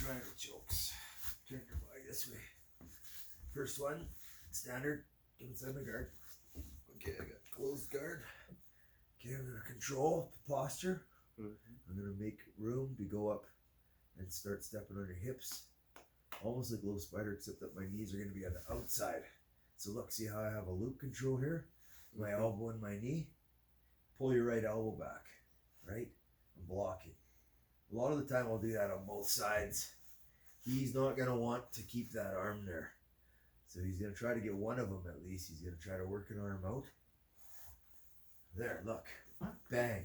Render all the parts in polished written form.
triangle chokes. Turn your body this way. First one, standard, inside my guard. Okay, I got closed guard. Okay, I'm gonna control the posture. I'm gonna make room to go up and start stepping on your hips. Almost like a little spider, except that my knees are gonna be on the outside. So look, see how I have a loop control here? My elbow and my knee. Pull your right elbow back, right? I'm blocking. A lot of the time I'll do that on both sides. He's not gonna want to keep that arm there. So he's gonna try to get one of them at least. He's gonna try to work an arm out. There, look. Bang.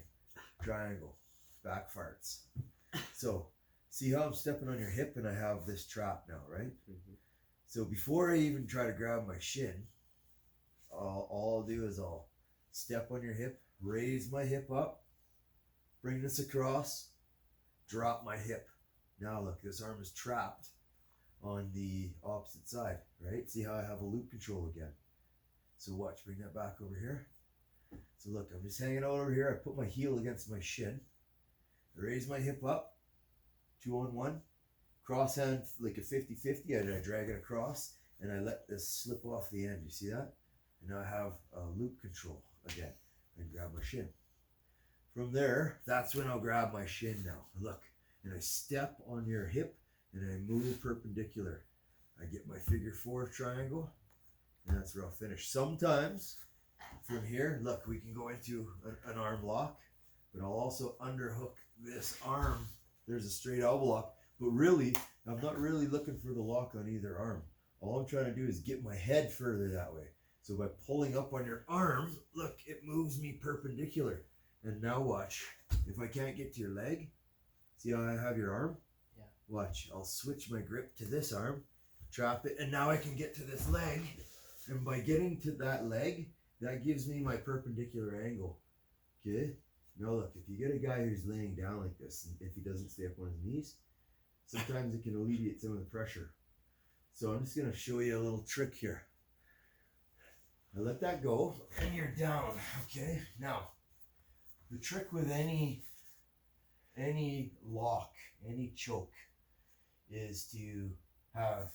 Triangle. Back farts. So, see how I'm stepping on your hip and I have this trap now, right? So before I even try to grab my shin, all I'll do is I'll step on your hip, raise my hip up, bring this across, drop my hip. Now look, this arm is trapped on the opposite side, right? See how I have a loop control again. So watch, bring that back over here. So look, I'm just hanging out over here. I put my heel against my shin, raise my hip up, 2-on-1, cross hand like a 50-50, and I drag it across, and I let this slip off the end. You see that? And now I have a loop control again, and grab my shin. From there, that's when I'll grab my shin now. Look, and I step on your hip, and I move perpendicular. I get my figure 4 triangle, and that's where I'll finish. Sometimes, from here, look, we can go into an arm lock, but I'll also underhook this arm. There's a straight elbow lock, but really, I'm not really looking for the lock on either arm. All I'm trying to do is get my head further that way. So by pulling up on your arm, look, it moves me perpendicular. And now watch, if I can't get to your leg, see how I have your arm? Yeah. Watch, I'll switch my grip to this arm, trap it, and now I can get to this leg. And by getting to that leg, that gives me my perpendicular angle. Okay? Now look, if you get a guy who's laying down like this, and if he doesn't stay up on his knees, sometimes it can alleviate some of the pressure. So I'm just gonna show you a little trick here. I let that go, and you're down, okay? Now, the trick with any lock, any choke, is to have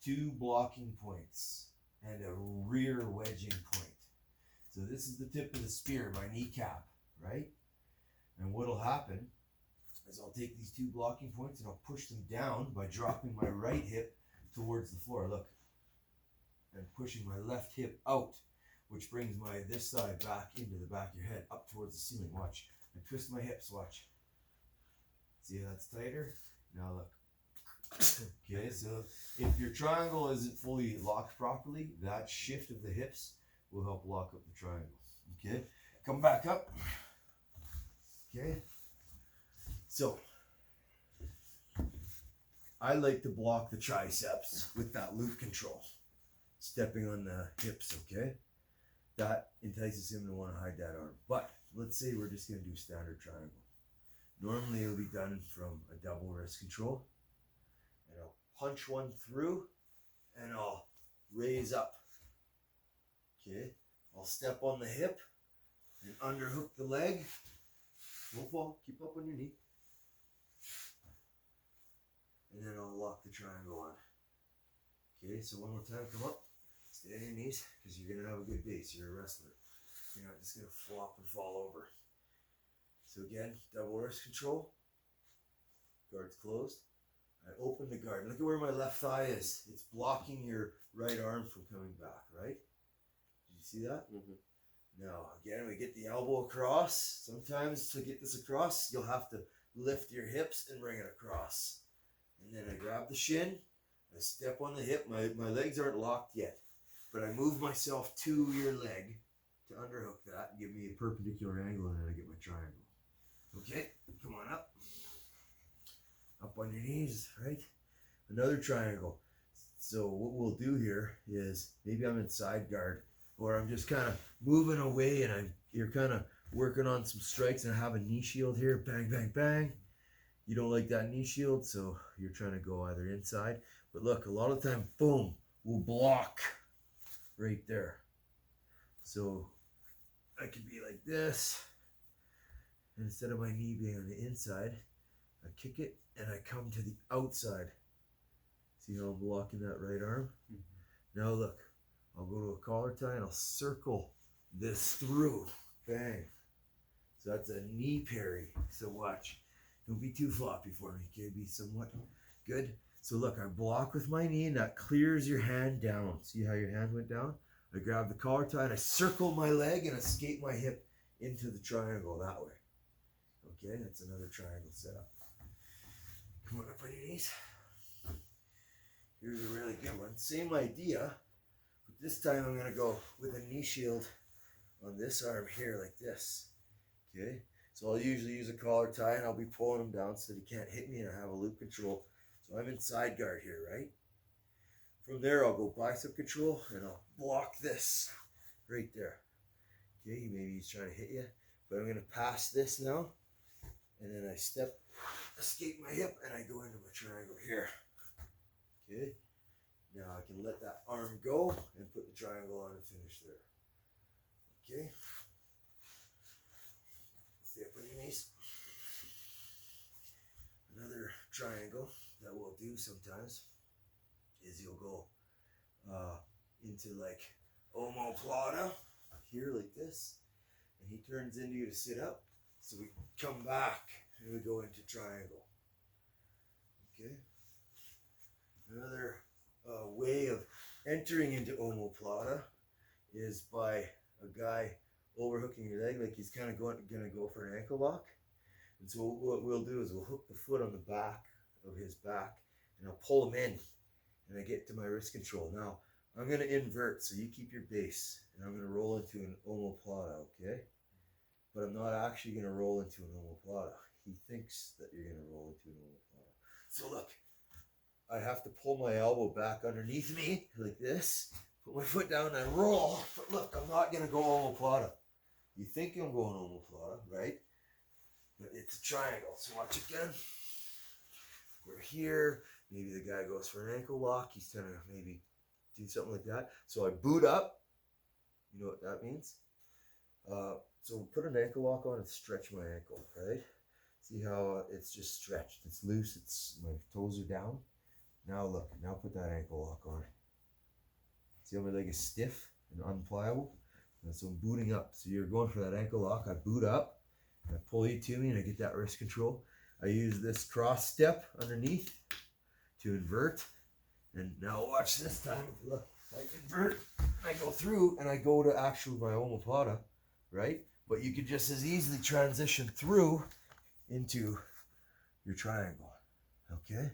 2 blocking points and a rear wedging point. So this is the tip of the spear, my kneecap, right? And what'll happen is I'll take these 2 blocking points and I'll push them down by dropping my right hip towards the floor. Look, and pushing my left hip out, which brings my this side back into the back of your head, up towards the ceiling. Watch. I twist my hips. Watch. See how that's tighter? Now look. Okay, so if your triangle isn't fully locked properly, that shift of the hips will help lock up the triangle. Okay, come back up. Okay, so I like to block the triceps with that loop control, stepping on the hips. Okay, that entices him to want to hide that arm. But let's say we're just going to do standard triangle. Normally it'll be done from a double wrist control, and I'll punch one through and I'll raise up. Okay, I'll step on the hip and underhook the leg. Don't fall, keep up on your knee. And then I'll lock the triangle on. Okay, so one more time, come up, stay on your knees, because you're gonna have a good base. You're a wrestler. You're not just gonna flop and fall over. So again, double wrist control. Guard's closed. I open the guard. Look at where my left thigh is. It's blocking your right arm from coming back, right? Did you see that? Now, again, we get the elbow across. Sometimes to get this across, you'll have to lift your hips and bring it across. And then I grab the shin. I step on the hip. My legs aren't locked yet, but I move myself to your leg to underhook that and give me a perpendicular angle, and then I get my triangle. Okay, come on up. Up on your knees, right? Another triangle. So what we'll do here is, maybe I'm in side guard, or I'm just kind of moving away and you're kind of working on some strikes, and I have a knee shield here. Bang, bang, bang. You don't like that knee shield, so you're trying to go either inside. But look, a lot of the time, boom, we'll block right there. So I could be like this, and instead of my knee being on the inside, I kick it, and I come to the outside. See how I'm blocking that right arm? Mm-hmm. Now look, I'll go to a collar tie and I'll circle this through. Bang. So that's a knee parry. So watch. Don't be too floppy for me. Okay, be somewhat good. So look, I block with my knee and that clears your hand down. See how your hand went down? I grab the collar tie and I circle my leg and escape my hip into the triangle that way. Okay, that's another triangle setup. Come on up on your knees. Here's a really good one. Same idea, but this time I'm going to go with a knee shield on this arm here like this. Okay, so I'll usually use a collar tie and I'll be pulling him down so that he can't hit me and I have a loop control. So I'm in side guard here, right? From there I'll go bicep control and I'll block this right there. Okay, maybe he's trying to hit you, but I'm going to pass this now. And then I escape my hip and I go into my triangle here. Okay, now I can let that arm go and put the triangle on and finish there. Okay, stay up on your knees. Another triangle that we'll do sometimes is you'll go into like omoplata here like this, and he turns into you to sit up. So we come back and we go into triangle. Okay. Another way of entering into omoplata is by a guy overhooking your leg, like he's kind of going to go for an ankle lock. And so what we'll do is we'll hook the foot on the back of his back, and I'll pull him in, and I get to my wrist control. Now I'm going to invert, so you keep your base, and I'm going to roll into an omoplata, okay? But I'm not actually going to roll into an omoplata. He thinks that you're going to roll into an omoplata. So look, I have to pull my elbow back underneath me like this, put my foot down and roll. But look, I'm not going to go omoplata. You think I'm going omoplata, right? But it's a triangle. So watch again. We're here. Maybe the guy goes for an ankle lock. He's trying to maybe do something like that. So I boot up. You know what that means? So put an ankle lock on and stretch my ankle, right? See how it's just stretched. It's loose. My toes are down. Now look, now put that ankle lock on. See how my leg is stiff and unpliable? And so I'm booting up. So you're going for that ankle lock. I boot up, and I pull you to me, and I get that wrist control. I use this cross step underneath to invert. And now watch this time. Look, I invert, I go through, and I go to actually my omoplata, right? But you could just as easily transition through into your triangle, okay?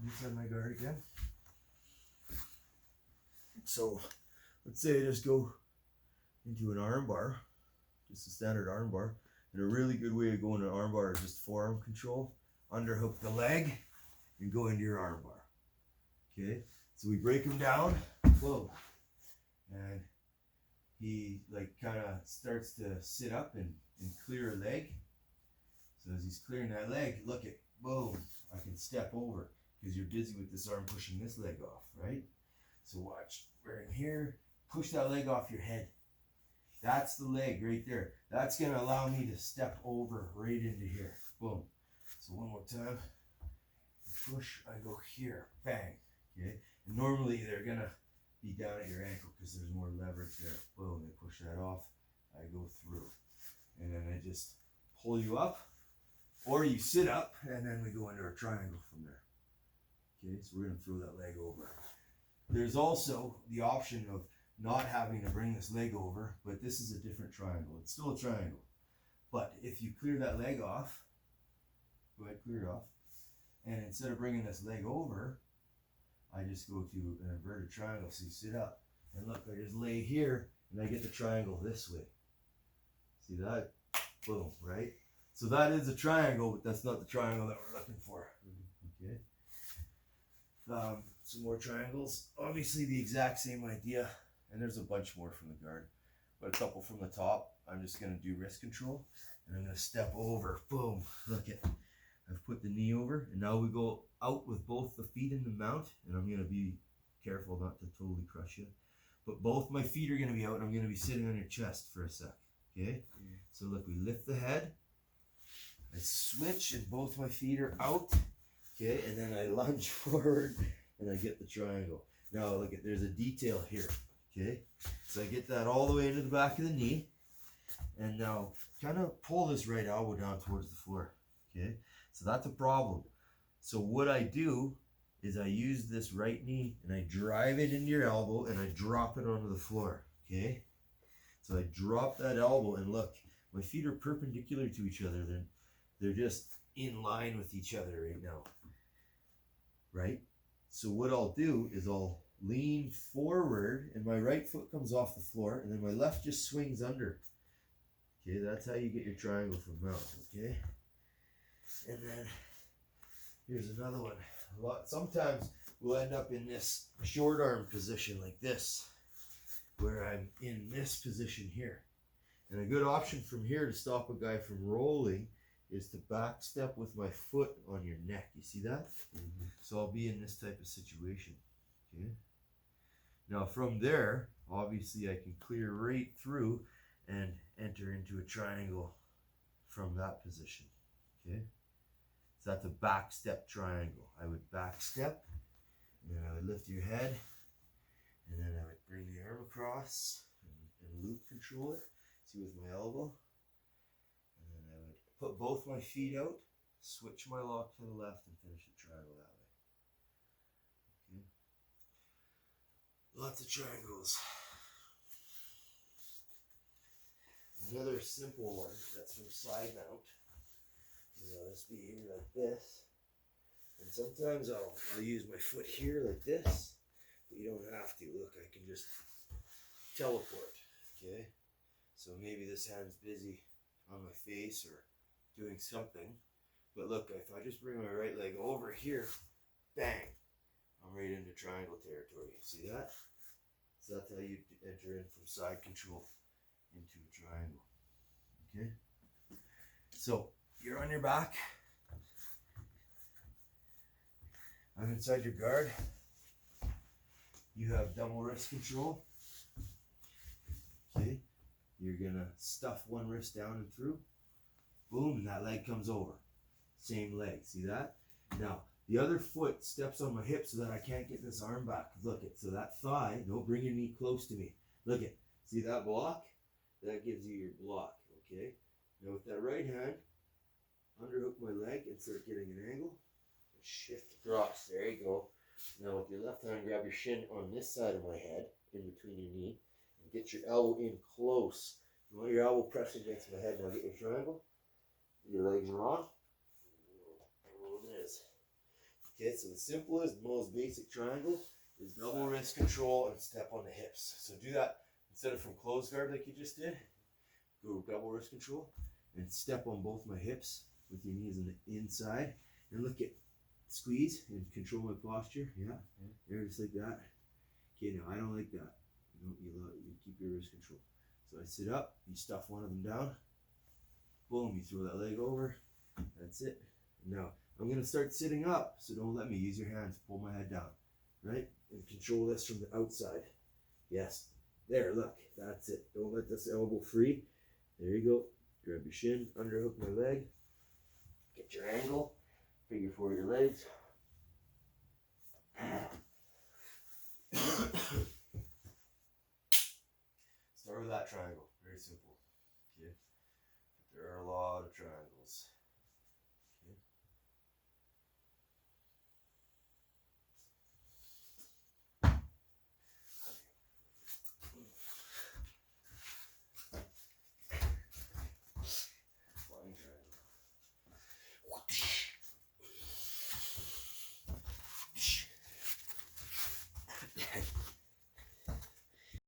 Inside my guard again. So let's say I just go into an arm bar, just a standard arm bar. And a really good way to go into an arm bar is just forearm control, underhook the leg, and go into your arm bar. Okay, so we break him down, whoa, and he like kind of starts to sit up and clear a leg. So as he's clearing that leg, look at, boom, I can step over because you're dizzy with this arm pushing this leg off, right? So watch, we're in here, push that leg off your head. That's the leg right there. That's going to allow me to step over right into here. Boom. So one more time. Push, I go here. Bang. Okay. And normally they're going to be down at your ankle because there's more leverage there. Boom. They push that off. I go through. And then I just pull you up. Or you sit up and then we go into a triangle from there. Okay. So we're going to throw that leg over. There's also the option of not having to bring this leg over, but this is a different triangle. It's still a triangle. But if you clear that leg off, go ahead, clear it off. And instead of bringing this leg over, I just go to an inverted triangle. So you sit up and look, I just lay here and I get the triangle this way. See that? Boom, right? So that is a triangle, but that's not the triangle that we're looking for. Okay. Some more triangles. Obviously the exact same idea. And there's a bunch more from the guard, but a couple from the top. I'm just going to do wrist control, and I'm going to step over. Boom. Look at, I've put the knee over, and now we go out with both the feet in the mount, and I'm going to be careful not to totally crush you. But both my feet are going to be out, and I'm going to be sitting on your chest for a sec. Okay? So look, we lift the head. I switch and both my feet are out. Okay, and then I lunge forward and I get the triangle. Now look at, there's a detail here. Okay, so I get that all the way into the back of the knee. And now kind of pull this right elbow down towards the floor. Okay, so that's a problem. So what I do is I use this right knee and I drive it into your elbow and I drop it onto the floor. Okay, so I drop that elbow and look, my feet are perpendicular to each other. They're just in line with each other right now. Right? So what I'll do is I'll lean forward and my right foot comes off the floor and then my left just swings under. Okay, that's how you get your triangle from mount. Okay? And then here's another one. Sometimes we'll end up in this short arm position like this, where I'm in this position here. And a good option from here to stop a guy from rolling is to back step with my foot on your neck. You see that? Mm-hmm. So I'll be in this type of situation. Okay. Now from there, obviously I can clear right through and enter into a triangle from that position. Okay. So that's a back step triangle. I would back step, and then I would lift your head, and then I would bring the arm across and loop control it. See, with my elbow. And then I would put both my feet out, switch my lock to the left, and finish the triangle that way. Okay. Lots of triangles. Another simple one that's from side mount. This be here like this, and sometimes I'll use my foot here like this, but you don't have to. Look, I can just teleport. Okay, so maybe this hand's busy on my face or doing something, but look, if I just bring my right leg over here, bang, I'm right into triangle territory. See that? So that's how you enter in from side control into a triangle. Okay, so you're on your back. I'm inside your guard. You have double wrist control. Okay, you're gonna stuff one wrist down and through. Boom, and that leg comes over. Same leg, see that? Now, the other foot steps on my hip so that I can't get this arm back. Look it, so that thigh, don't bring your knee close to me. Look it, see that block? That gives you your block, okay? Now with that right hand, underhook my leg and start getting an angle. And shift across, there you go. Now with your left hand, grab your shin on this side of my head, in between your knee, and get your elbow in close. You want your elbow pressing against my head. Now get your triangle. Your legs are on. There it is. Okay, so the simplest, most basic triangle is double wrist control and step on the hips. So do that instead of from closed guard like you just did. Go double wrist control and step on both my hips with your knees on the inside. And look at, squeeze and control my posture. Yeah, there, just like that. Okay, now I don't like that. You keep your wrist control. So I sit up, you stuff one of them down. Boom, you throw that leg over. That's it. Now, I'm going to start sitting up, so don't let me. Use your hands, pull my head down, right? And control this from the outside. Yes, there, look, that's it. Don't let this elbow free. There you go. Grab your shin, underhook my leg. Get your angle, figure four your legs. Start with that triangle, very simple. Okay, but there are a lot of triangles.